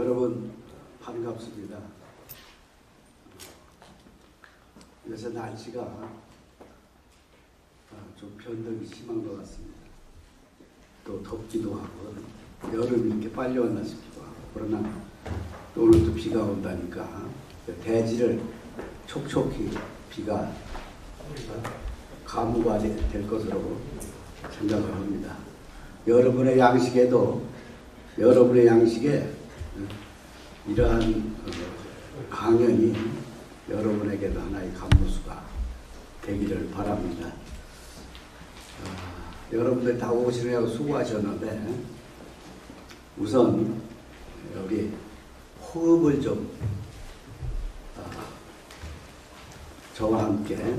여러분 반갑습니다. 요새 날씨가 좀 변덕이 심한 것 같습니다. 또 덥기도 하고 여름이 이렇게 빨리 왔나 싶기도 하고, 그러나 또 오늘 또 비가 온다니까 대지를 촉촉히 비가 가무가 될 것으로 생각을 합니다. 여러분의 양식에 이러한 강연이 여러분에게도 하나의 감무수가 되기를 바랍니다. 여러분들 다 오시느라고 수고하셨는데 우선 우리 호흡을 좀 저와 함께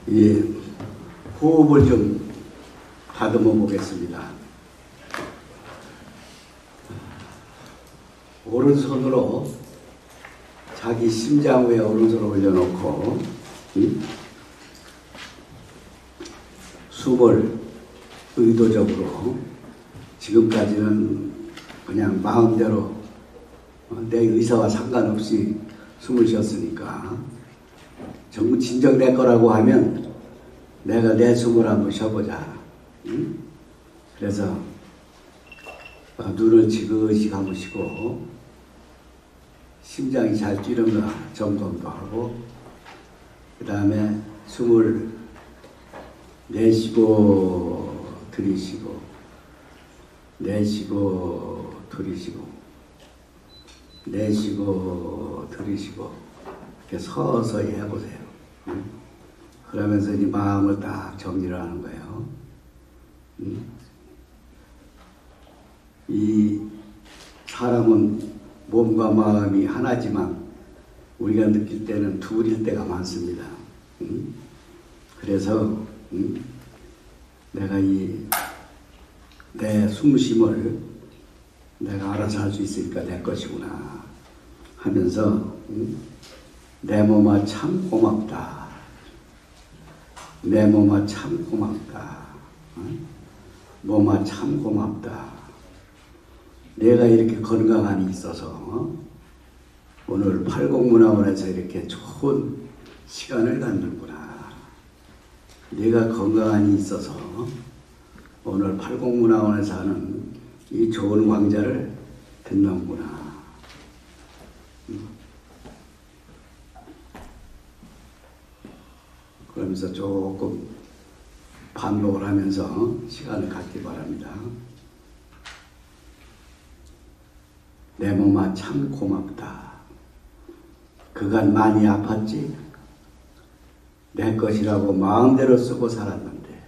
이 호흡을 좀 다듬어 보겠습니다. 오른손으로 자기 심장 위에 오른손을 올려놓고 숨을 의도적으로, 지금까지는 그냥 마음대로 내 의사와 상관없이 숨을 쉬었으니까 정말 진정될 거라고 하면 내가 내 숨을 한번 쉬어보자. 그래서 눈을 지그시 감으시고 심장이 잘 뛰는가 점검도 하고, 그 다음에 숨을 내쉬고 들이쉬고 내쉬고 들이쉬고 내쉬고 들이쉬고 이렇게 서서히 해보세요. 그러면서 이 마음을 딱 정리를 하는 거예요. 이 사람은 몸과 마음이 하나지만 우리가 느낄 때는 둘일 때가 많습니다. 그래서 내가 내 숨쉼을 내가 알아서 할 수 있으니까 내 것이구나 하면서 내 몸아 참 고맙다. 내 몸아 참 고맙다. 몸아 참 고맙다. 내가 이렇게 건강하니 있어서 오늘 팔공문화원에서 이렇게 좋은 시간을 갖는구나. 내가 건강하니 있어서 오늘 팔공문화원에서 하는 이 좋은 왕자를 듣는구나. 그러면서 조금 반복을 하면서 시간을 갖기 바랍니다. 내 몸아 참 고맙다. 그간 많이 아팠지? 내 것이라고 마음대로 쓰고 살았는데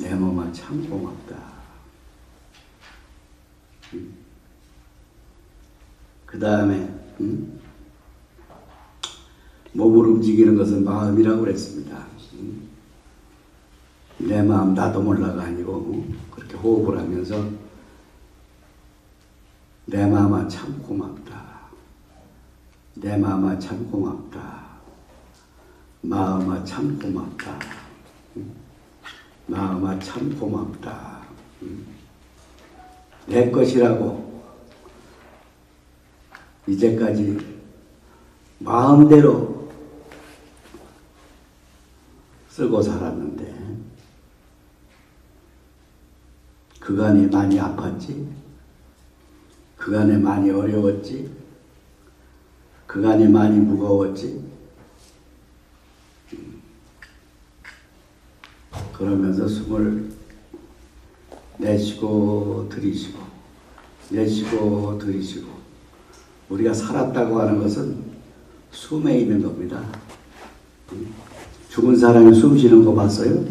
내 몸아 참 고맙다. 그 다음에 몸을 움직이는 것은 마음이라고 그랬습니다. 내 마음 나도 몰라가 아니고 그렇게 호흡을 하면서 내 마음아 참 고맙다. 내 마음아 참 고맙다. 마음아 참 고맙다. 마음아 참 고맙다. 내 것이라고 이제까지 마음대로 쓰고 살았는데 그간에 많이 아팠지? 그간에 많이 어려웠지? 그간에 많이 무거웠지? 그러면서 숨을 내쉬고 들이쉬고 내쉬고 들이쉬고, 우리가 살았다고 하는 것은 숨에 있는 겁니다. 죽은 사람이 숨 쉬는 거 봤어요?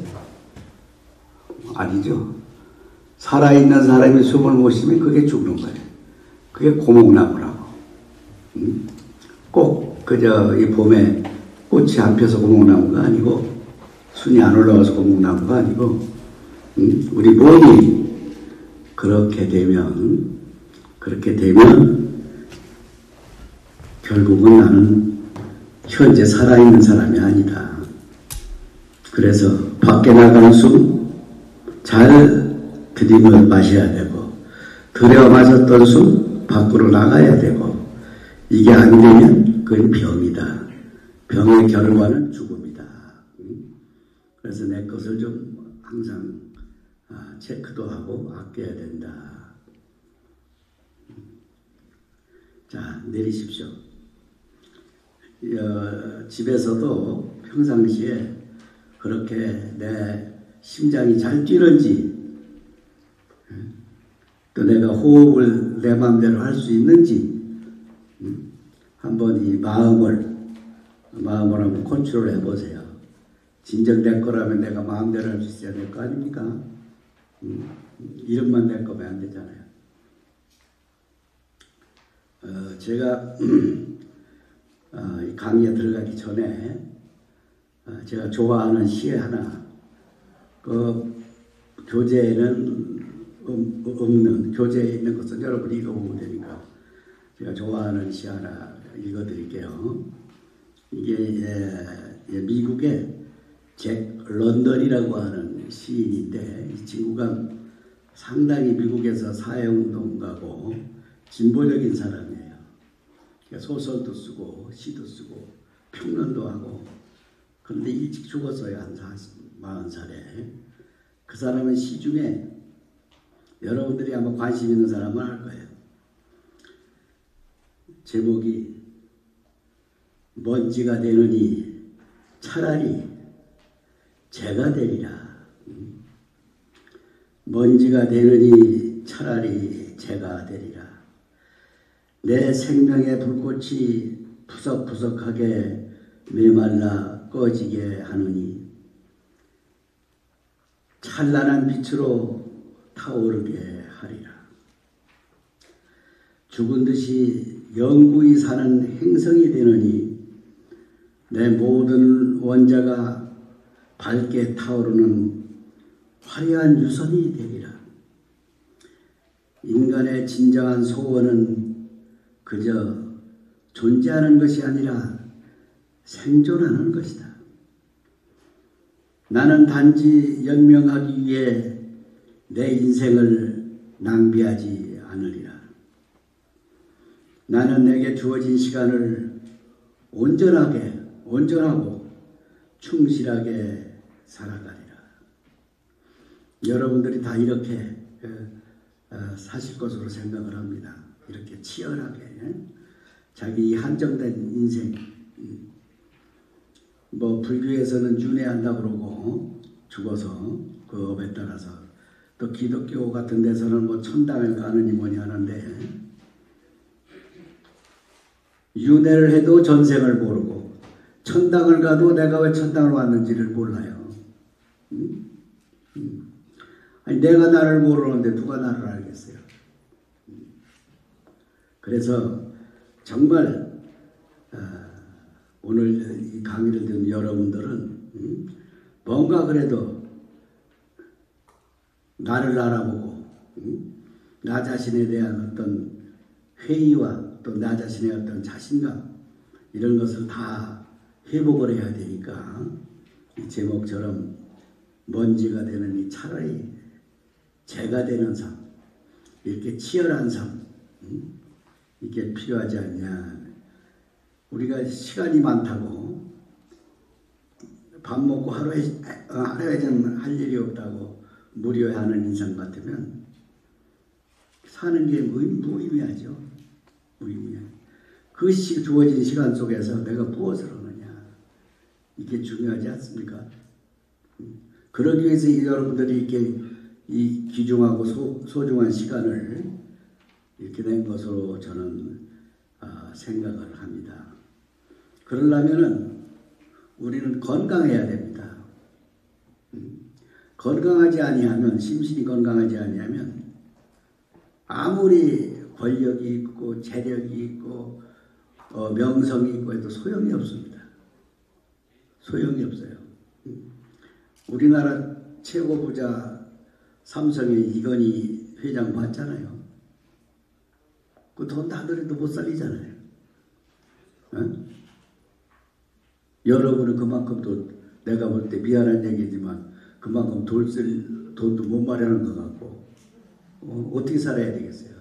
아니죠. 살아있는 사람이 숨을 못 쉬면 그게 죽는 거예요. 그게 고목나무라고. 꼭 그저 이 봄에 꽃이 안 펴서 고목나무가 아니고, 순이 안 올라와서 고목나무가 아니고, 우리 몸이 그렇게 되면 결국은 나는 현재 살아있는 사람이 아니다. 그래서 밖에 나가는 숨 잘 들이며 마셔야 되고, 들여 마셨던 숨 밖으로 나가야 되고, 이게 안 되면 그건 병이다. 병의 결과는 죽음이다. 그래서 내 것을 좀 항상 체크도 하고 아껴야 된다. 자, 내리십시오. 집에서도 평상시에 그렇게 내 심장이 잘 뛰는지, 또 내가 호흡을 내 마음대로 할 수 있는지, 한번 이 마음을 한번 컨트롤 해보세요. 진정 내 거라면 내가 마음대로 할 수 있어야 될 거 아닙니까? 이름만 내 거면 안 되잖아요. 제가 강의에 들어가기 전에 제가 좋아하는 시 하나, 그 교재에는 없는, 교재에 있는 것은 여러분이 읽어보면 되니까 제가 좋아하는 시 하나 읽어드릴게요. 이게 미국의 잭 런던이라고 하는 시인인데, 이 친구가 상당히 미국에서 사회운동가고 진보적인 사람이에요. 소설도 쓰고 시도 쓰고 평론도 하고. 그런데 일찍 죽었어요. 한 40살에. 그 사람은 시 중에 여러분들이 아마 관심 있는 사람은 알 거예요. 제목이 먼지가 되느니 차라리 재가 되리라. 먼지가 되느니 차라리 재가 되리라. 내 생명의 불꽃이 푸석푸석하게 메말라 꺼지게 하느니 찬란한 빛으로 타오르게 하리라. 죽은 듯이 영구히 사는 행성이 되느니 내 모든 원자가 밝게 타오르는 화려한 유선이 되리라. 인간의 진정한 소원은 그저 존재하는 것이 아니라 생존하는 것이다. 나는 단지 연명하기 위해 내 인생을 낭비하지 않으리라. 나는 내게 주어진 시간을 온전하고 충실하게 살아가리라. 여러분들이 다 이렇게 사실 것으로 생각을 합니다. 이렇게 치열하게 자기 한정된 인생, 뭐 불교에서는 윤회한다고 그러고 죽어서 그 업에 따라서, 또 기독교 같은 데서는 뭐 천당을 가느니 뭐니 하는데, 윤회를 해도 전생을 모르고 천당을 가도 내가 왜 천당을 왔는지를 몰라요. 아니, 내가 나를 모르는데 누가 나를 알겠어요. 그래서 정말 오늘 이 강의를 듣는 여러분들은 뭔가 그래도 나를 알아보고 나 자신에 대한 어떤 회의와 또 나 자신의 어떤 자신감, 이런 것을 다 회복을 해야 되니까 이 제목처럼 먼지가 되느니 차라리 재가 되는 삶, 이렇게 치열한 삶, 이게 필요하지 않냐. 우리가 시간이 많다고 밥 먹고 하루에 좀 할 일이 없다고 무료해하는 인상 같으면 사는 게 무의미하죠. 무의미해. 그 주어진 시간 속에서 내가 무엇을 하느냐, 이게 중요하지 않습니까? 그러기 위해서 여러분들이 이렇게 이 귀중하고 소중한 시간을 이렇게 낸 것으로 저는 생각을 합니다. 그러려면은 우리는 건강해야 됩니다. 건강하지 아니하면, 심신이 건강하지 아니하면 아무리 권력이 있고 재력이 있고 명성이 있고 해도 소용이 없습니다. 소용이 없어요. 우리나라 최고 부자 삼성의 이건희 회장 봤잖아요. 그 돈 다 들여도 못 살리잖아요. 여러분은 그만큼 또 내가 볼 때 미안한 얘기지만 그만큼 돈도 못 마련한 것 같고 어떻게 살아야 되겠어요.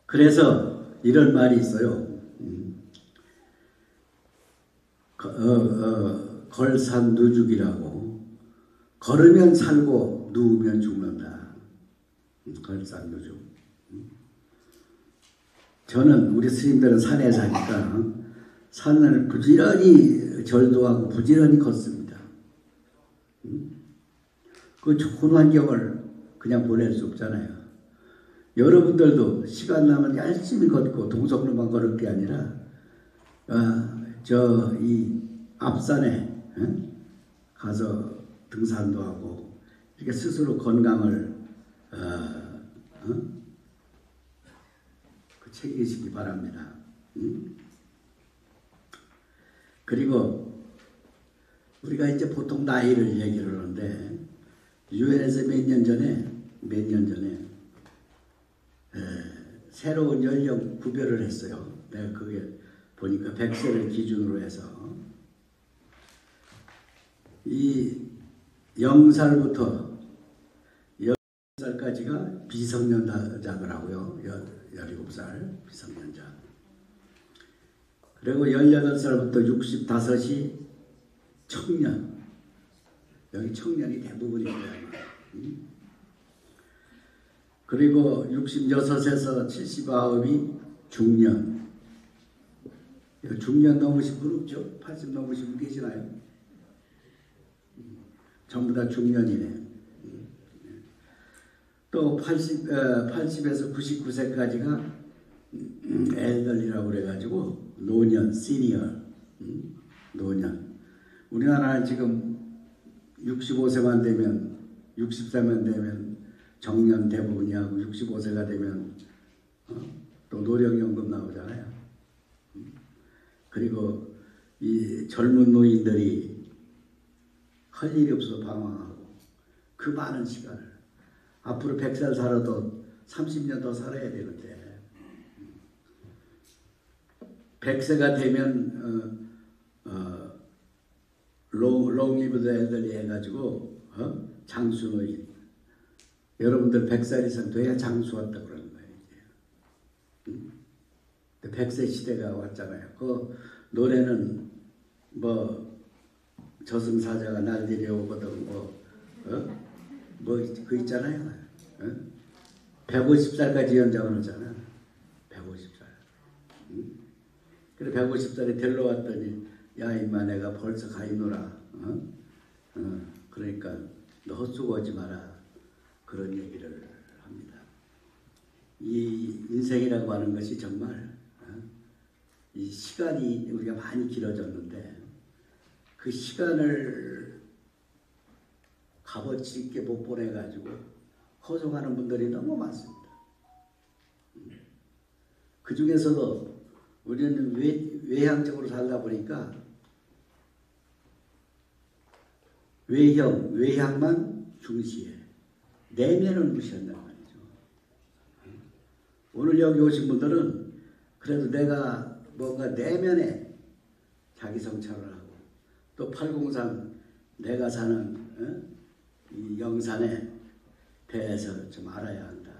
그래서 이런 말이 있어요. 걸산누죽이라고. 걸으면 살고 누우면 죽는다. 걸산누죽. 저는 우리 스님들은 산에 사니까 산을 부지런히 절도하고 부지런히 걷습니다. 그 좋은 환경을 그냥 보낼 수 없잖아요. 여러분들도 시간 나면 열심히 걷고 동성로만 걸을 게 아니라 이 앞산에 가서 등산도 하고 이렇게 스스로 건강을 챙기시기 바랍니다. 그리고 우리가 이제 보통 나이를 얘기를 하는데 유엔에서 몇 년 전에 새로운 연령 구별을 했어요. 내가 그게 보니까 100세를 기준으로 해서 이 0살부터 17살까지가 비성년자더라고요. 17살 비성년자. 그리고 18살부터 65이 청년. 여기 청년이 대부분입니다. 그리고 66에서 79이 중년. 중년 넘으신 분 없죠? 80 넘으신 분 계시나요? 전부 다 중년이네. 또 80에서 99세까지가 엘더리라고 그래가지고 노년, 시니어, 노년. 우리나라는 지금 65세만 되면 60세만 되면 정년 대부분이하고 65세가 되면 또 노령연금 나오잖아요. 그리고 이 젊은 노인들이 할 일이 없어서 방황하고 그 많은 시간을 앞으로 100살 살아도 30년 더 살아야 되는데 100세가 되면 long lived elderly 해가지고 장수노인. 여러분들 100살 이상 돼야 장수 왔다 그러는 거예요. 이제. 100세 시대가 왔잖아요. 그 노래는 뭐 저승사자가 날 데려오거든 그 있잖아요. 150살까지 연장을 하잖아. 150살. 그래 150살에 데려왔더니 야 임마 내가 벌써 가 있노라. 그러니까 너 헛수고하지 마라. 그런 얘기를 합니다. 이 인생이라고 하는 것이 정말 이 시간이 우리가 많이 길어졌는데 그 시간을 값어치 있게 못 보내가지고 허송하는 분들이 너무 많습니다. 그 중에서도 우리는 외향적으로 살다 보니까 외향만 중시해. 내면을 무시한단 말이죠. 오늘 여기 오신 분들은 그래도 내가 뭔가 내면에 자기 성찰을 하고 또 803 내가 사는 이 영산에 대해서 좀 알아야 한다.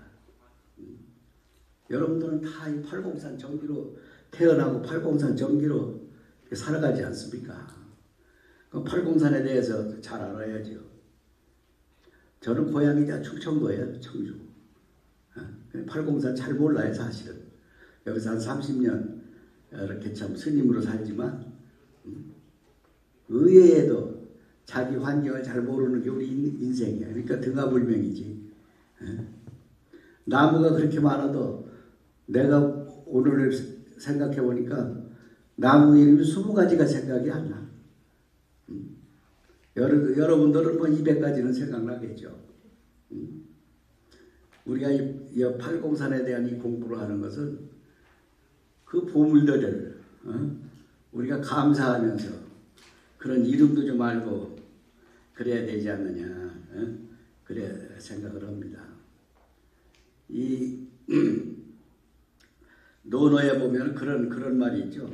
여러분들은 다 이 803 정기로 태어나고 803 정기로 살아가지 않습니까? 그 803에 대해서 잘 알아야죠. 저는 고향이 충청도예요. 청주. 803 잘 몰라요. 사실은. 여기서 한 30년 이렇게 참 스님으로 살지만 의외에도 자기 환경을 잘 모르는 게 우리 인생이야. 그러니까 등하불명이지. 나무가 그렇게 많아도 내가 오늘 생각해 보니까 나무 이름이 20가지가 생각이 안 나. 여러분들은 뭐 200가지는 생각나겠죠. 우리가 이 803에 대한 이 공부를 하는 것은 그 보물들을 우리가 감사하면서 그런 이름도 좀 알고 그래야 되지 않느냐. 그래 생각을 합니다. 이 논어에 보면 그런 말이 있죠.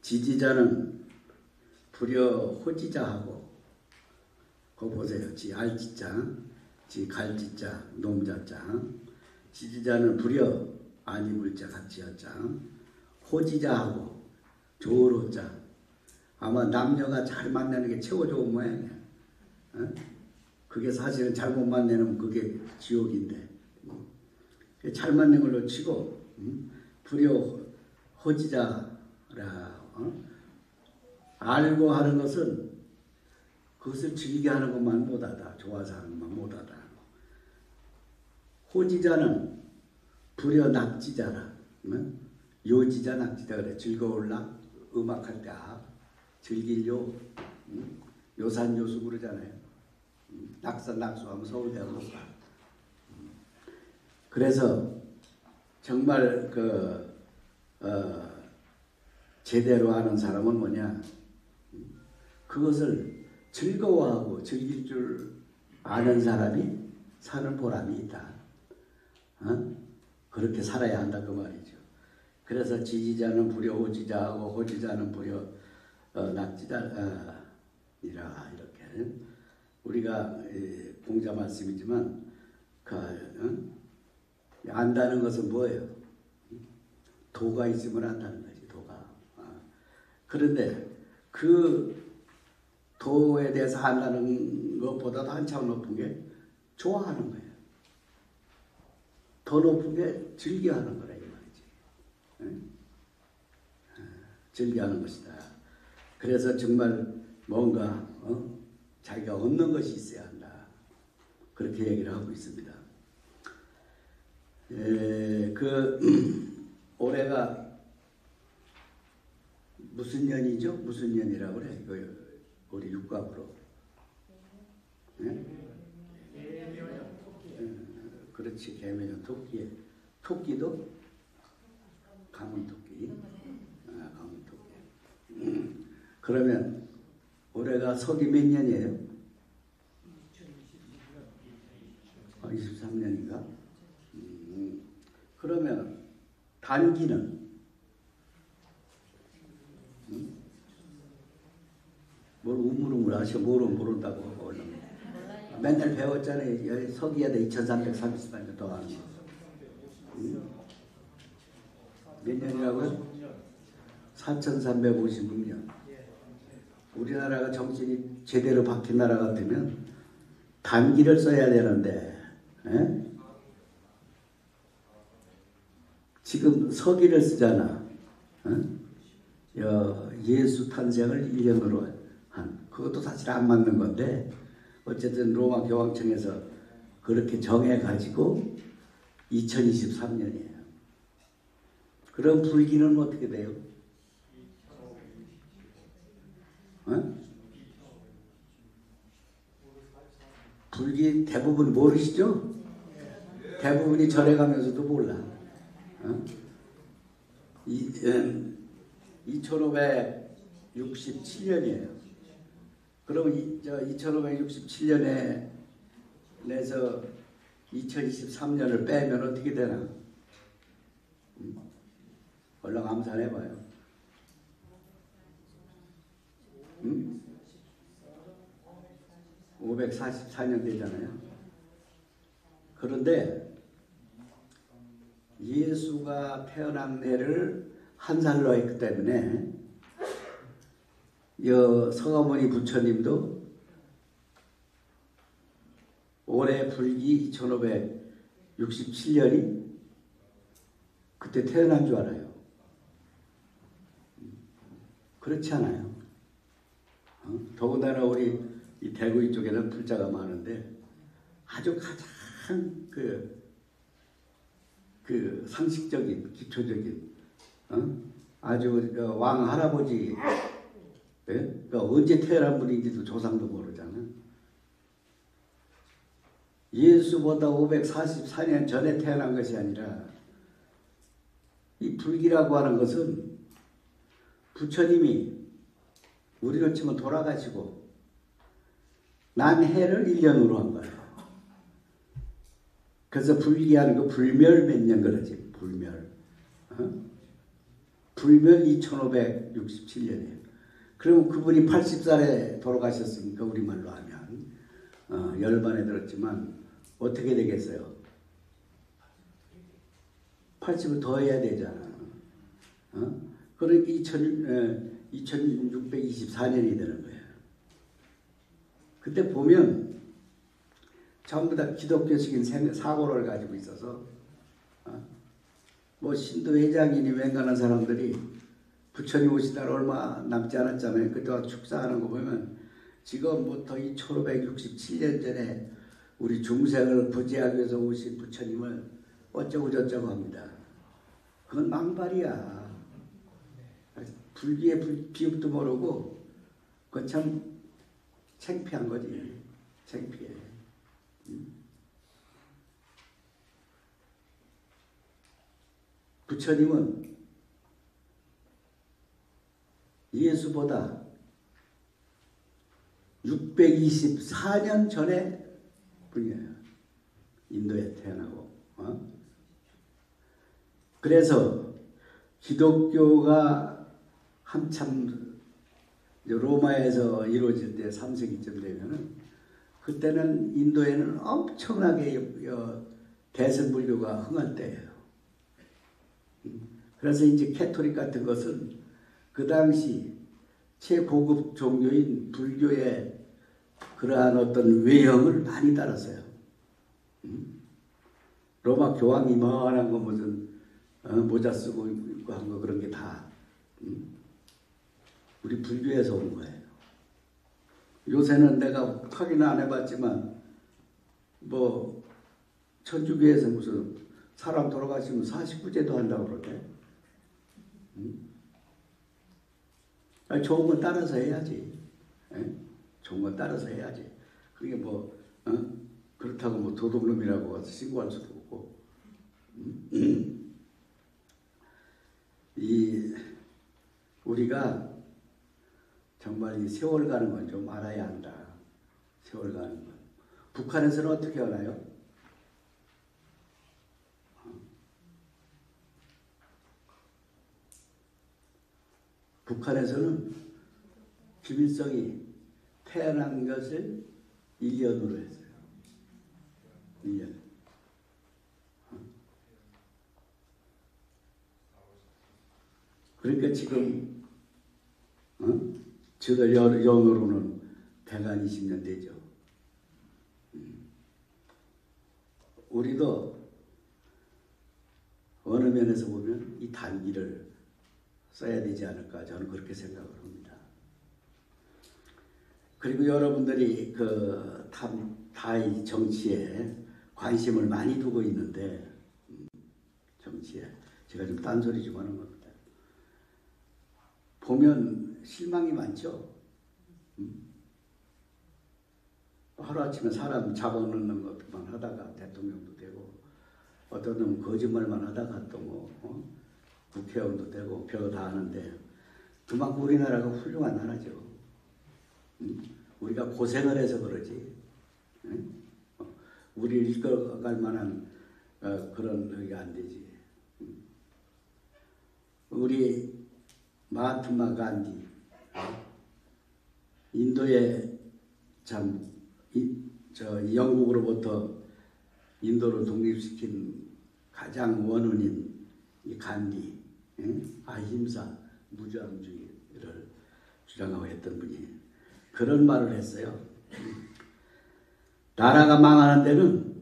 지지자는 불여 호지자하고, 그거 보세요. 지 알지자, 지 갈지자, 놈자자. 지지자는 불여 아니불자 같지여자. 호지자하고 조로자. 아마 남녀가 잘 만나는 게 최고 좋은 모양이야. 어? 그게 사실은 잘못 만나면 그게 지옥인데. 잘 맞는 걸로 치고 불여 호지자라. 알고 하는 것은 그것을 즐겨하는 것만 못하다. 좋아서 하는 것만 못하다. 호지자는 불여 낙지자라. 요지자 낙지자 그래. 즐거울라. 음악할 때 즐길요. 요산요수 그러잖아요. 낙산 낙수하면 서울대 가서. 그래서 정말 제대로 하는 사람은 뭐냐? 그것을 즐거워하고 즐길 줄 아는 사람이 사는 보람이 있다. 그렇게 살아야 한다 그 말이죠. 그래서 지지자는 불여 호지자하고 호지자는 불여 낙지자이라 이렇게 우리가 공자 말씀이지만 안다는 것은 뭐예요? 도가 있으면 안다는 거지. 도가. 그런데 그 도에 대해서 안다는 것보다도 한참 높은 게 좋아하는 거예요. 더 높은 게 즐겨하는 거라 이 말이지. 즐겨하는 것이다. 그래서 정말 뭔가 자기가 얻는 것이 있어야 한다. 그렇게 얘기를 하고 있습니다. 올해가 무슨 년이죠? 무슨 년이라고 그래? 우리 육각으로. 그렇지. 개묘년 토끼에. 토끼도 가문토끼. 가문토끼. 그러면 올해가 석이 몇 년이에요? 23년인가? 그러면 단기는 뭘 우물우물 하시고 모른다고 얼른 맨날 배웠잖아요. 서기에다 2338년 더 하는 거. 몇 년이라고요? 4356년. 우리나라가 정신이 제대로 박힌 나라 같으면 단기를 써야 되는데 지금 서기를 쓰잖아. 예수 탄생을 1년으로 한 그것도 사실 안 맞는 건데 어쨌든 로마 교황청에서 그렇게 정해가지고 2023년이에요. 그럼 불기는 어떻게 돼요? 불기 대부분 모르시죠? 대부분이 절에 가면서도 몰라. 2567년이에요. 그럼 2567년에 내서 2023년을 빼면 어떻게 되나? 얼른 암산해봐요. 544년 되잖아요. 그런데 예수가 태어난 해를 한 살로 했기 때문에 서가모니 부처님도 올해 불기 2567년이 그때 태어난 줄 알아요. 그렇지 않아요. 더군다나 우리 이 대구 이쪽에는 불자가 많은데 아주 가장 그 상식적인 기초적인 아주 왕 할아버지 그러니까 언제 태어난 분인지도 조상도 모르잖아. 예수보다 544년 전에 태어난 것이 아니라 이 불기라고 하는 것은 부처님이 우리로 치면 돌아가시고 난 해를 1년으로 한 거예요. 그래서 불기하는 거 불멸 몇 년 그러지. 불멸. 불멸 2567년이에요. 그러면 그분이 80살에 돌아가셨으니까 우리말로 하면 열반에 들었지만 어떻게 되겠어요? 80을 더 해야 되잖아. 그러니까 2624년이 되는 거예요. 그때 보면 전부 다 기독교적인 사고를 가지고 있어서 뭐 신도 회장이니 웬간한 사람들이 부처님 오신 날 얼마 남지 않았잖아요. 그때 축사하는 거 보면 지금부터 2567년 전에 우리 중생을 구제하기 위해서 오신 부처님을 어쩌고 저쩌고 합니다. 그건 망발이야. 불교의 비읍도 모르고 그건 참 창피한 거지. 창피해. 부처님은 예수보다 624년 전에 분이에요. 인도에 태어나고. 그래서 기독교가 한참 로마에서 이루어질 때 3세기쯤 되면은 그때는 인도에는 엄청나게 대승불교가 흥할 때예요. 그래서 이제 캐토릭 같은 것은 그 당시 최고급 종교인 불교의 그러한 어떤 외형을 많이 따랐어요. 로마 교황이 이만한 거 무슨 모자 쓰고 한 거 그런 게 다 우리 불교에서 온 거예요. 요새는 내가 확인 안 해봤지만 뭐 천주교에서 무슨 사람 돌아가시면 49제도 한다고 그러대. 좋은 건 따라서 해야지. 좋은 건 따라서 해야지. 그게 뭐 그렇다고 뭐 도둑놈이라고 와서 신고할 수도 없고. 우리가 정말 이 세월 가는 건 좀 알아야 한다. 세월 가는 건. 북한에서는 어떻게 하나요? 북한에서는 김일성이 태어난 것을 1년으로 했어요. 1년. 그러니까 지금 저들 연으로는 120년 되죠. 우리도 어느 면에서 보면 이 단기를 써야 되지 않을까 저는 그렇게 생각을 합니다. 그리고 여러분들이 그 타이 정치에 관심을 많이 두고 있는데 정치에 제가 좀 딴소리 좀 하는 겁니다. 보면 실망이 많죠. 하루아침에 사람 잡아넣는 것만 하다가 대통령도 되고 어떤 놈은 거짓말만 하다가 또 뭐 국회의원도 되고 별 다 하는데 그만큼 우리나라가 훌륭한 나라죠. 우리가 고생을 해서 그러지. 우리를 이끌어갈 만한 그런 의가 안 되지. 우리 마하트마 간디 인도에 영국으로부터 인도를 독립시킨 가장 원혼인 이 간디, 아힘사 무저항주의를 주장하고 했던 분이 그런 말을 했어요. 나라가 망하는 데는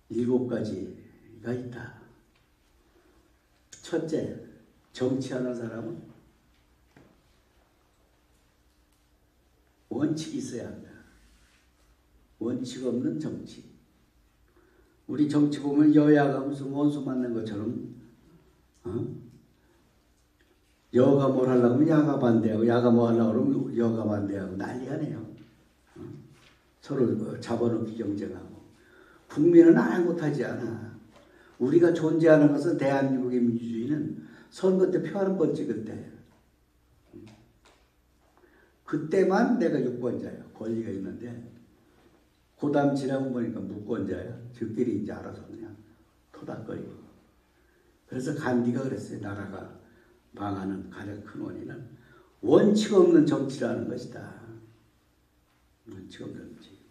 일곱 가지가 있다. 첫째, 정치하는 사람은 원칙이 있어야 한다. 원칙 없는 정치. 우리 정치 보면 여야가 무슨 원수 맞는 것처럼 여가 뭘 하려고 하면 야가 반대하고 야가 뭐 하려고 그러면 여가 반대하고 난리가 네요. 서로 잡아놓기 경쟁하고. 국민은 아무것도 하지 않아. 우리가 존재하는 것은 대한민국의 민주주의는 선거 때 표 한 번 찍을 때 그때만 내가 유권자야. 권리가 있는데 그 다음 지나고 보니까 무권자야. 저끼리 이제 알아서 그냥 토닥거리고. 그래서 간디가 그랬어요. 나라가 망하는 가장 큰 원인은 원칙 없는 정치라는 것이다. 원칙 없는 정치.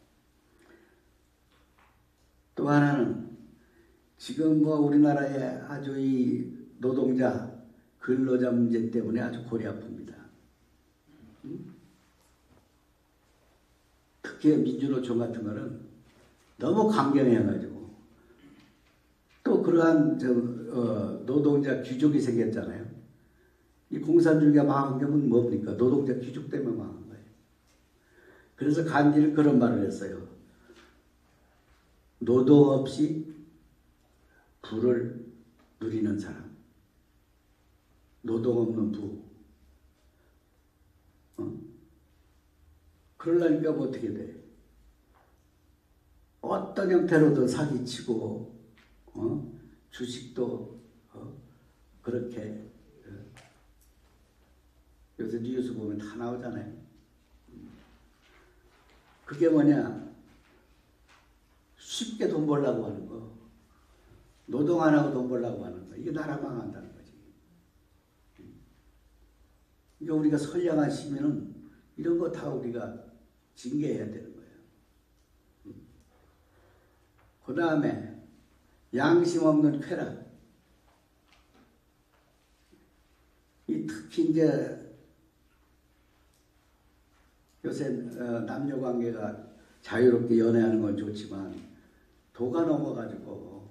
또 하나는 지금 뭐 우리나라의 아주 이 노동자, 근로자 문제 때문에 아주 골이 아픕니다. 특히 민주노총 같은 거는 너무 강경해가지고 또 그러한 노동자 귀족이 생겼잖아요. 이 공산주의가 망한 게 뭡니까? 노동자 귀족 때문에 망한 거예요. 그래서 간디는 그런 말을 했어요. 노동 없이 부를 누리는 사람. 노동 없는 부. 그러려니까 뭐 어떻게 돼? 어떤 형태로든 사기치고 주식도 그렇게 요새 뉴스 보면 다 나오잖아요. 그게 뭐냐? 쉽게 돈 벌려고 하는 거. 노동 안 하고 돈 벌려고 하는 거. 이게 나라 망한다는 거지. 그러니까 우리가 선량한 시민은 이런 거 다 우리가 징계해야 되는 거예요. 그 다음에 양심 없는 쾌락. 이 특히 이제 요새 남녀 관계가 자유롭게 연애하는 건 좋지만 도가 넘어가지고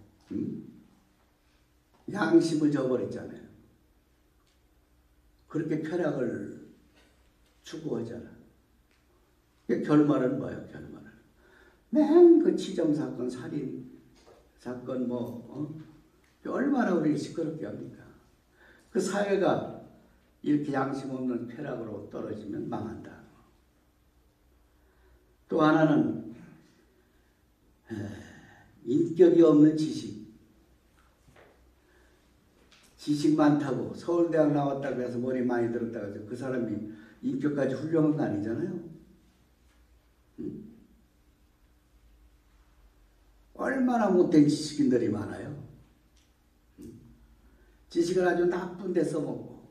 양심을 저버렸잖아요. 그렇게 쾌락을 추구하잖아. 결말은 뭐예요? 결말은 맨 그 치정 사건, 살인 사건 얼마나 우리 시끄럽게 합니까? 그 사회가 이렇게 양심 없는 쾌락으로 떨어지면 망한다. 또 하나는 인격이 없는 지식. 지식 많다고 서울대학 나왔다고 해서 머리 많이 들었다고 해서 그 사람이 인격까지 훌륭한 거 아니잖아요. 얼마나 못된 지식인들이 많아요. 지식을 아주 나쁜 데 써먹고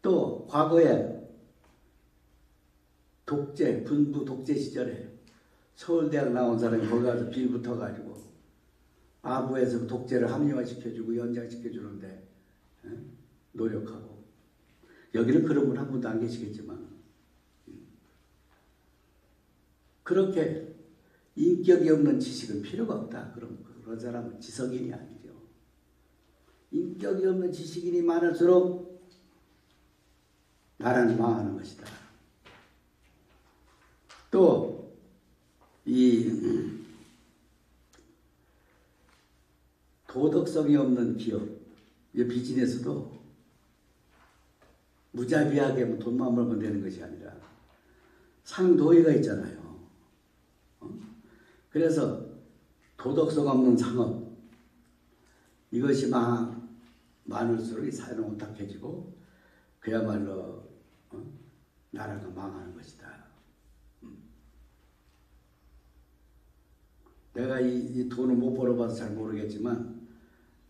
또 과거에 군부 독재 시절에 서울대학 나온 사람이 거기 가서 빌붙어가지고 아부에서 독재를 합리화시켜주고 연장시켜주는데 노력하고 여기는 그런 분 한 분도 안 계시겠지만 그렇게 인격이 없는 지식은 필요가 없다. 그런 사람은 지성인이 아니죠. 인격이 없는 지식인이 많을수록 나라는 망하는 것이다. 또 이 도덕성이 없는 기업, 비즈니스도 무자비하게 돈만 벌면 되는 것이 아니라 상도의가 있잖아요. 그래서 도덕성 없는 상업, 이것이 많을수록 이 사회는 혼탁해지고 그야말로 나라가 망하는 것이다. 내가 이 돈을 못 벌어봐서 잘 모르겠지만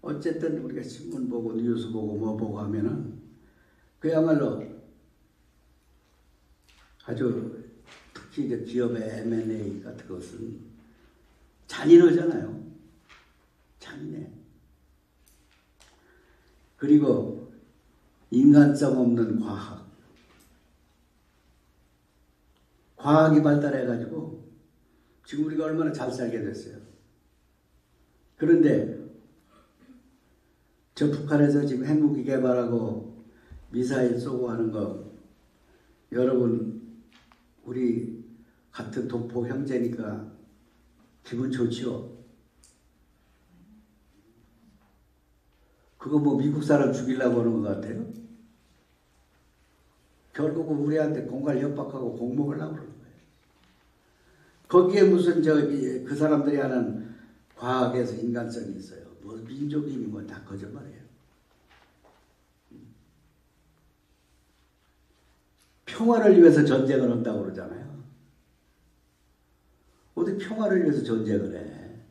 어쨌든 우리가 신문 보고 뉴스 보고 뭐 보고 하면은 그야말로 아주 특히 이제 기업의 M&A 같은 것은 잔인하잖아요. 잔인해. 그리고 인간성 없는 과학. 과학이 발달해가지고 지금 우리가 얼마나 잘 살게 됐어요. 그런데 저 북한에서 지금 핵무기 개발하고 미사일 쏘고 하는 거 여러분 우리 같은 동포 형제니까 기분 좋지요? 그거 뭐 미국 사람 죽이려고 하는 것 같아요? 결국은 우리한테 공갈 협박하고 공먹으려고 그러는 거예요. 거기에 무슨 그 사람들이 하는 과학에서 인간성이 있어요. 뭐 민족이니 뭐 다 거짓말이에요. 평화를 위해서 전쟁을 한다고 그러잖아요. 어디 평화를 위해서 전쟁을 해.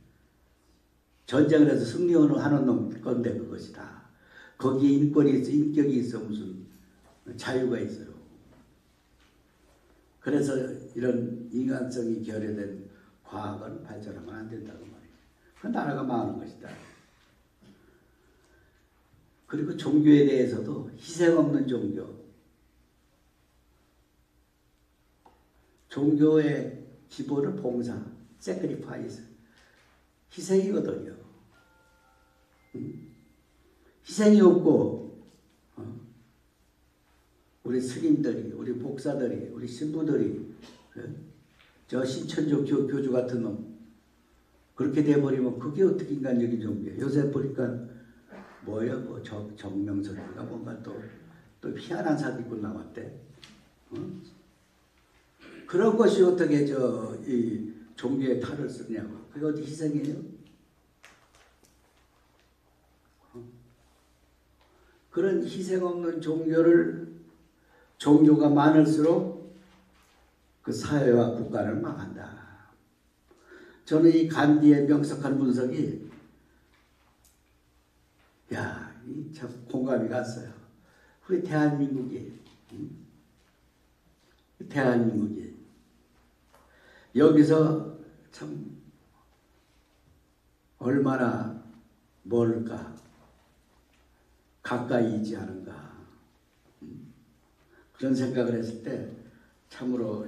전쟁을 해서 승리하는 놈 건데 그것이 다. 거기에 인권이 있어, 인격이 있어, 무슨 자유가 있어요. 그래서 이런 인간성이 결여된 과학은 발전하면 안 된다고 말이에요. 그 나라가 망하는 것이다. 그리고 종교에 대해서도 희생 없는 종교. 종교의 기본은 봉사, sacrifice, 희생이거든요. 희생이 없고 우리 스님들이, 우리 목사들이, 우리 신부들이 저 신천조 교주 같은 놈 그렇게 돼버리면 그게 어떻게 인간적인 종교예요. 요새 보니까 뭐예요? 뭐 정명석인가 뭔가 또 희한한 사기꾼 나왔대. 그런 것이 어떻게 이 종교에 탈을 쓰냐고. 그게 어디 희생이에요? 그런 희생 없는 종교가 많을수록 그 사회와 국가를 망한다. 저는 이 간디의 명석한 분석이 참 공감이 갔어요. 우리 대한민국이 여기서 참 얼마나 멀까, 가까이 있지 않은가 그런 생각을 했을 때 참으로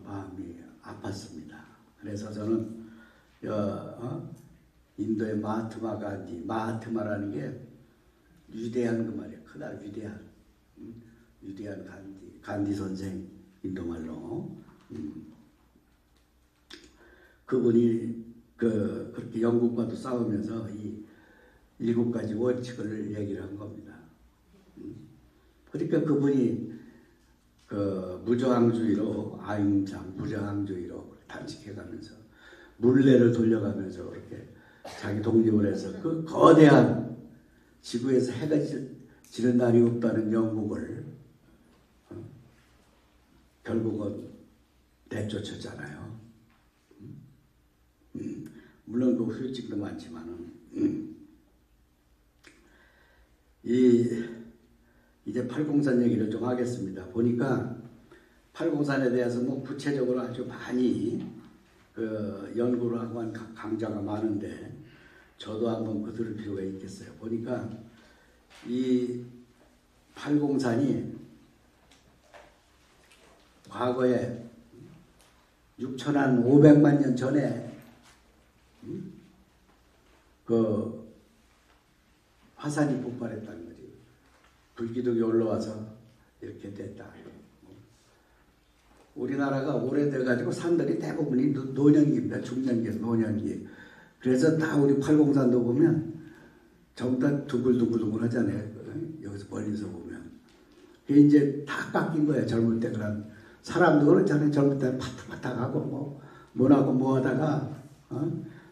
마음이 아팠습니다. 그래서 저는 인도의 마하트마 간디, 마하트마라는 게 위대한 그 말이에요. 그날 위대한 간디 선생, 인도말로. 그분이 그렇게 영국과도 싸우면서 이 7가지 원칙을 얘기를 한 겁니다. 그러니까 그분이 무저항주의로, 무저항주의로 단식해가면서 물레를 돌려가면서 그렇게 자기 독립을 해서 그 거대한 지구에서 해가 지는 날이 없다는 영국을 결국은 내쫓았잖아요. 물론 그 후유증도 많지만은 이제 팔공산 얘기를 좀 하겠습니다. 보니까 팔공산에 대해서 뭐 구체적으로 아주 많이 연구를 하고 한 강좌가 많은데 저도 한번 들을 필요가 있겠어요. 보니까 이 팔공산이 과거에 6,500만 년 전에 그 화산이 폭발했다는 거지. 불기둥이 올라와서 이렇게 됐다. 우리나라가 오래돼가지고 산들이 대부분이 노년기입니다. 중년기, 노년기. 그래서 다 우리 팔공산도 보면 전부 다 둥글둥글 하잖아요. 여기서 멀리서 보면. 그게 이제 다 깎인 거예요. 젊을 때 그런. 사람도 그렇잖아요. 젊을 때는 파닥파닥하고 뭐하고 뭐하다가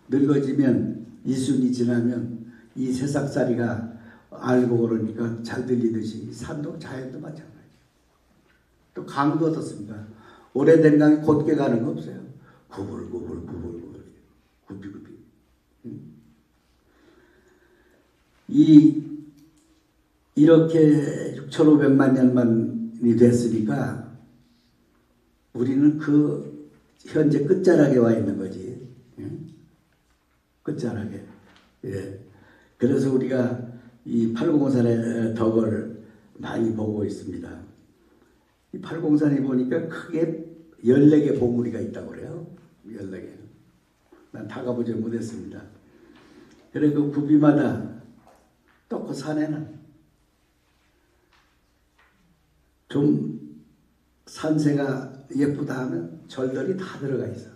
늙어지면 이순이 지나면 이 새싹살이가 알고 그러니까 잘 들리듯이 산도 자연도 마찬가지예요. 또 강도 어떻습니까? 오래된 강이 곧게 가는 거 없어요. 구불구불 구비구비. 이렇게 6,500만 년만이 됐으니까 우리는 그 현재 끝자락에 와 있는 거지. 끝자락에. 예. 그래서 우리가 이 팔공산의 덕을 많이 보고 있습니다. 이 팔공산에 보니까 크게 14개 봉우리가 있다고 그래요. 14개. 난 다 가보지 못했습니다. 그래 그 구비마다 또 그 산에는 좀 산세가 예쁘다 하면 절들이 다 들어가 있어.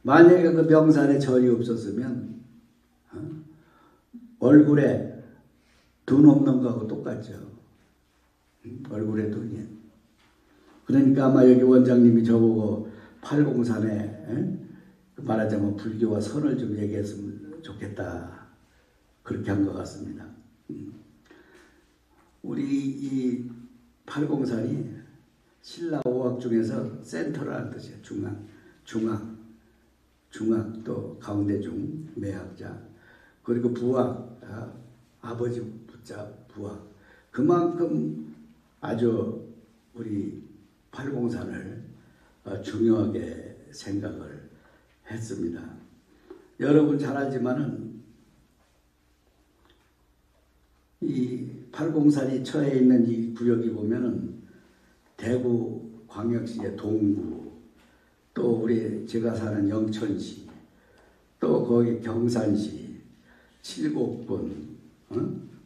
만약에 그 명산에 절이 없었으면 얼굴에 눈 없는 거하고 똑같죠. 얼굴에 눈이. 그러니까 아마 여기 원장님이 저보고 팔공산에 말하자면 불교와 선을 좀 얘기했으면 좋겠다. 그렇게 한 것 같습니다. 우리 이 팔공산이 신라 5학 중에서 센터라는 뜻이에요. 중앙. 중학 또 가운데중 매학자 그리고 부학 아버지 부자 부학 그만큼 아주 우리 팔공산을 중요하게 생각을 했습니다. 여러분 잘 알지만은 이 팔공산이 처해 있는 이 구역이 보면은 대구 광역시의 동구 또 우리 제가 사는 영천시 또 거기 경산시 칠곡군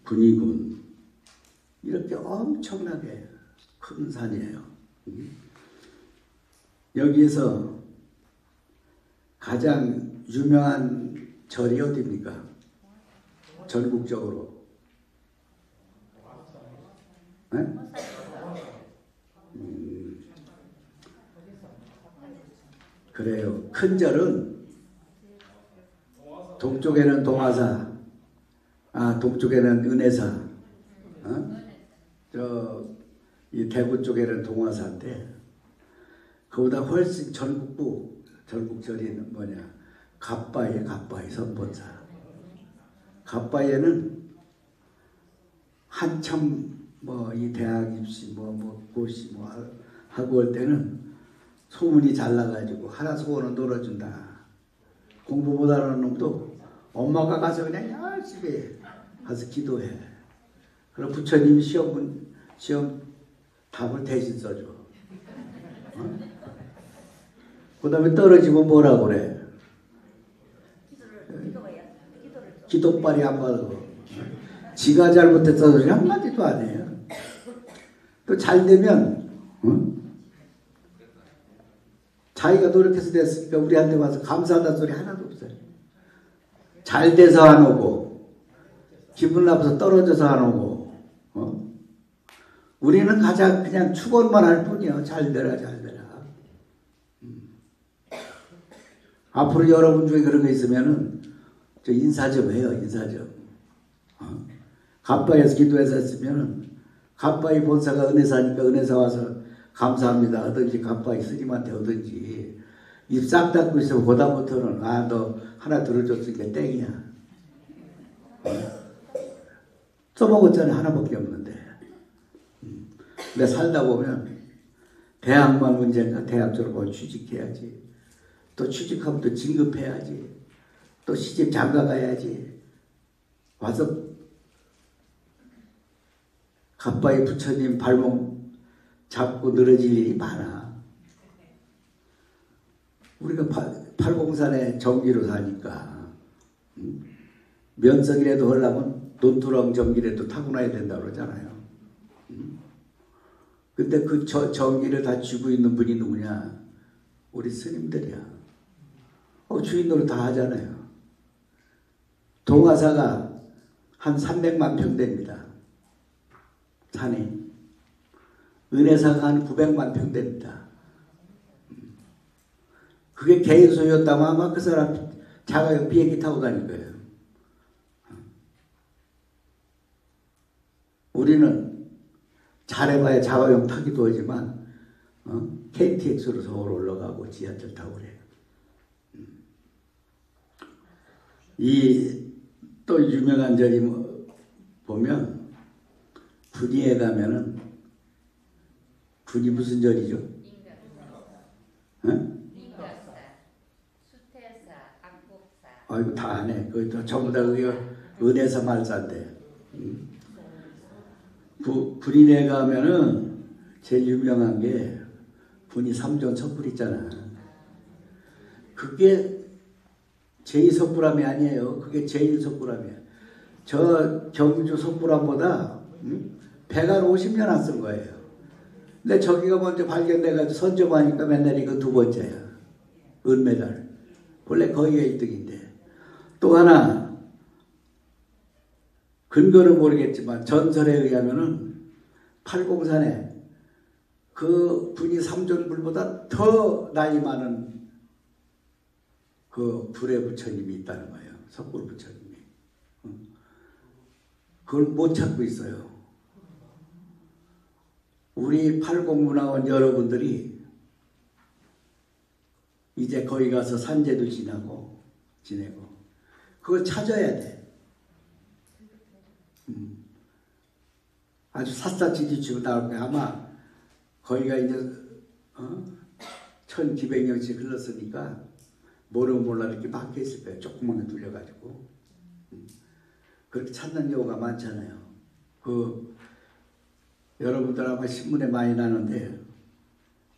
군위군 이렇게 엄청나게 큰 산이에요. 여기에서 가장 유명한 절이 어디입니까? 전국적으로. 네? 그래요. 큰 절은 동쪽에는 동화사, 동쪽에는 은혜사, 이 대구 쪽에는 동화사인데 그보다 훨씬 전국절이 뭐냐? 갑바이 선본사. 갑바에는 한참 이 대학 입시 고시 하고 올 때는 소문이 잘 나가지고 하나 소원은 놀아준다. 공부 못하는 놈도 엄마가 가서 그냥 열심히 가서 기도해. 그럼 부처님이 시험 답을 대신 써줘. 그 다음에 떨어지면 뭐라고 그래? 기도빨이 안 받고. 지가 잘못했어서 한마디도 안 해요. 또 잘 되면 자기가 노력해서 됐으니까 우리한테 와서 감사하다는 소리 하나도 없어요. 잘 돼서 안 오고 기분 나빠서 떨어져서 안 오고 우리는 가장 그냥 축원만 할 뿐이에요. 잘 되라 잘 되라. 앞으로 여러분 중에 그런 거 있으면은 저 인사 좀 해요. 인사 좀. 갑바에서 기도해서 했으면은 갑바이 본사가 은혜사니까 은혜사 와서 감사합니다 하든지 갑바이 스님한테 하든지 입 싹 닫고 있으면 보다부터는 너 하나 들어줬으니까 땡이야. 써먹었잖아. 하나밖에 없는데. 근데 살다 보면 대학만 문제인가 대학 졸업하고 취직해야지. 또 취직하면 또 진급해야지. 또 시집 장가 가야지. 와서 갑바이 부처님 발목 잡고 늘어질 일이 많아. 우리가 팔공산에 전기로 사니까 면석이라도 하려면 논두렁 전기라도 타고나야 된다고 그러잖아요. 근데 그 전기를 다 쥐고 있는 분이 누구냐? 우리 스님들이야. 주인 노릇 다 하잖아요. 동화사가 한 300만 평 됩니다. 산이. 은혜사가 한 900만 평 됩니다. 그게 개인 소유였다면 아마 그 사람 자가용 비행기 타고 다닐 거예요. 우리는 잘해봐야 자가용 타기도 하지만 KTX로 서울 올라가고 지하철 타고 그래요. 이 또 유명한 절이 보면 군위에 가면은 군이 무슨 절이죠? 인가사, 수태사, 악복사. 아이고 다 안 해. 그거 전부 다 그게 은혜사 말사인데. 군인에 가면은 제일 유명한 게 군이 삼존 촛불 있잖아. 그게 제2석불암이 아니에요. 그게 제1석불암이에요. 저 경주 석불암보다 배가 50년 안 쓴 거예요. 근데 저기가 먼저 발견돼가지고 선점하니까 맨날 이거 두 번째야. 은메달. 원래 거의 1등인데. 또 하나 근거는 모르겠지만 전설에 의하면은 팔공산에 그 군이 삼존불보다 더 나이 많은 그 불의 부처님이 있다는 거예요. 석불 부처님이. 그걸 못 찾고 있어요. 우리 팔공문화원 여러분들이 이제 거기 가서 산재도 지내고 그걸 찾아야 돼. 아주 샅샅이 뒤치고 나올 거야. 아마 거기가 이제 1200년씩 흘렀으니까 모르면 몰라 이렇게 막혀 있을 거예요. 조그맣게 뚫려가지고. 그렇게 찾는 경우가 많잖아요. 여러분들 아마 신문에 많이 나는데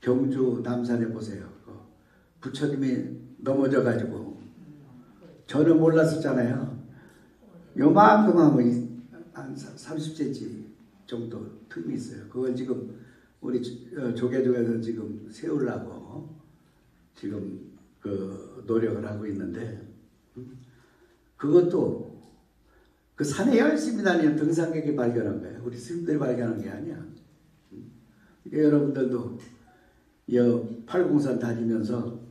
경주 남산에 보세요. 부처님이 넘어져가지고 저는 몰랐었잖아요. 요만큼 하면 한 30cm 정도 틈이 있어요. 그걸 지금 우리 조계종에서 지금 세우려고 지금 노력을 하고 있는데 그것도 그 산에 열심히 다니는 등산객이 발견한 거예요. 우리 스님들이 발견한 게 아니야. 여러분들도 팔공산 다니면서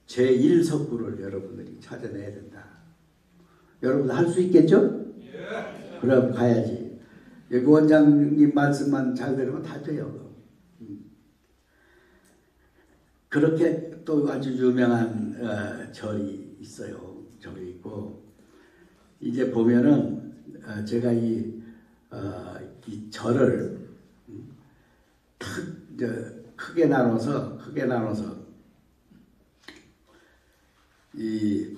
제1석구를 여러분들이 찾아내야 된다. 여러분들 할 수 있겠죠? 예. 그럼 가야지. 여기 원장님 말씀만 잘 들으면 다 돼요. 그렇게 또 아주 유명한 절이 있어요. 절이 있고 이제 보면은 제가 이 절을 크게 나눠서 이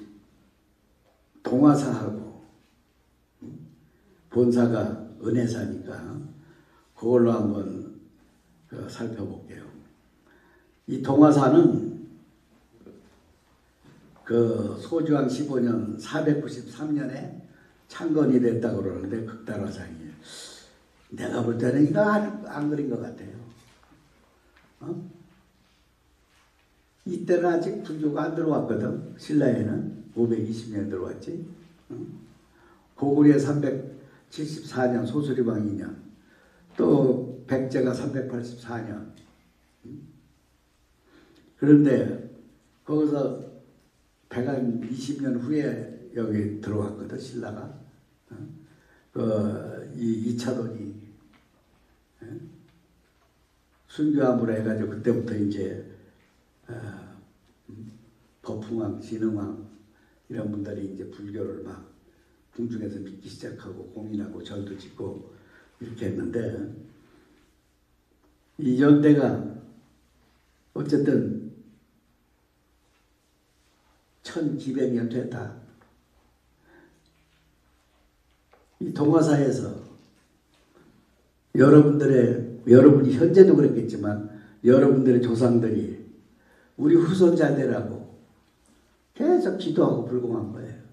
동화사하고 본사가 은혜사니까 그걸로 한번 살펴볼게요. 이 동화사는 소주왕 15년 493년에 창건이 됐다고 그러는데 극단화상이에요. 내가 볼 때는 이거 안 그린 것 같아요. 이때는 아직 불교가 안 들어왔거든. 신라에는 520년 들어왔지. 고구려 374년 소수리왕 2년 또 백제가 384년. 그런데 거기서 120년 후에 여기 들어왔거든. 신라가. 이 2차돈이 순교함으로 해가지고 그때부터 이제 법흥왕, 진흥왕 이런 분들이 이제 불교를 막 궁중에서 믿기 시작하고 공인하고 절도 짓고 이렇게 했는데 이 연대가 어쨌든 1200년 됐다. 이 동화사에서 여러분이 현재도 그랬겠지만 여러분들의 조상들이 우리 후손자들하고 계속 기도하고 불공한 거예요.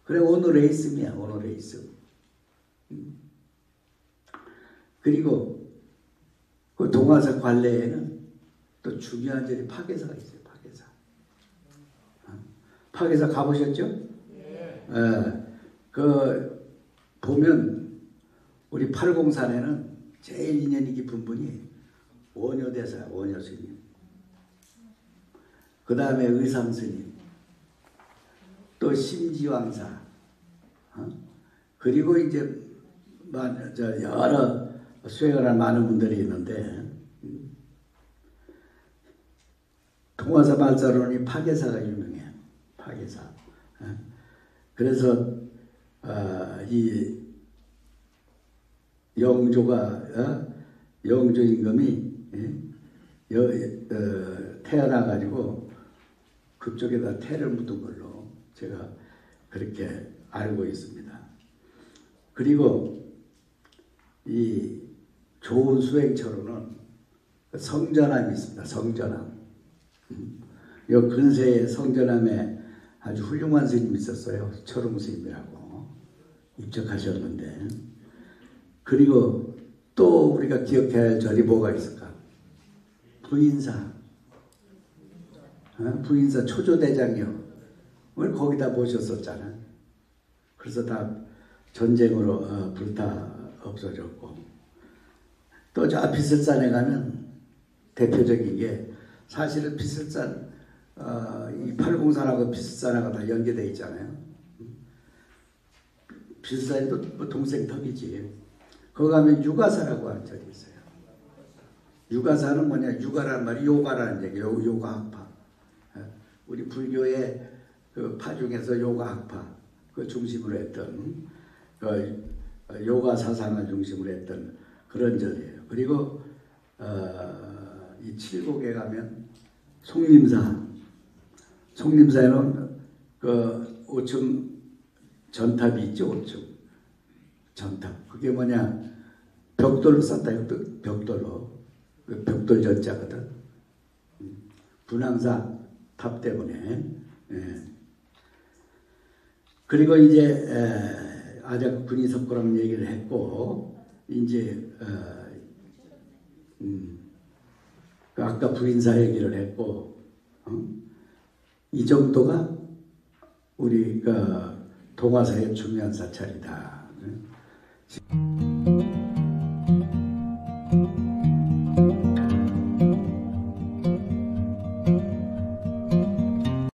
그래 오늘의 있음이야. 오늘의 있음. 그리고 그 동화사 관례에는 또 중요한 절이 파괴사가 있어요. 파괴사 가보셨죠? 네. 보면 우리 팔공산에는 제일 인연이 깊은 분이 원효대사야. 원효스님. 그 다음에 의상스님. 또 심지왕사. 그리고 이제 여러 수행을 한 많은 분들이 있는데 동화사 발사론이 파괴사가 유명해요. 파괴사. 그래서 이 영조 임금이 태어나가지고 그쪽에다 태를 묻은 걸로 제가 그렇게 알고 있습니다. 그리고 이 좋은 수행처로는 성전함이 있습니다. 성전함. 요 근세에 성전함에 아주 훌륭한 스님이 있었어요. 철웅 스님이라고 입적하셨는데 그리고 또 우리가 기억해야 할 절이 뭐가 있을까? 부인사. 부인사 초조대장이요. 오늘 거기다 모셨었잖아. 그래서 다 전쟁으로 불타 없어졌고 또 저 비설산에 가면 대표적인 게 사실은 비설산 이 팔공산하고 비설산하고 다 연계되어 있잖아요. 비설산이 또 동생 턱이지. 거기 가면 유가사라고 하는 절이 있어요. 유가사는 뭐냐? 유가라는 말이 요가라는 얘기예요. 요가학파. 우리 불교의 그 파 중에서 요가 학파 그 중심으로 했던 그 요가 사상을 중심으로 했던 그런 절이에요. 그리고 이 칠곡에 가면 송림사에는 그 5층 전탑이 있죠. 5층 전탑. 그게 뭐냐, 벽돌로 쌌다. 벽돌로. 그 벽돌 전자거든. 분황사 탑 때문에. 예. 그리고 이제 아작 군의석고랑 얘기를 했고, 이제 그 아까 불인사 얘기를 했고, 이 정도가 우리 동화사의 중요한 사찰이다.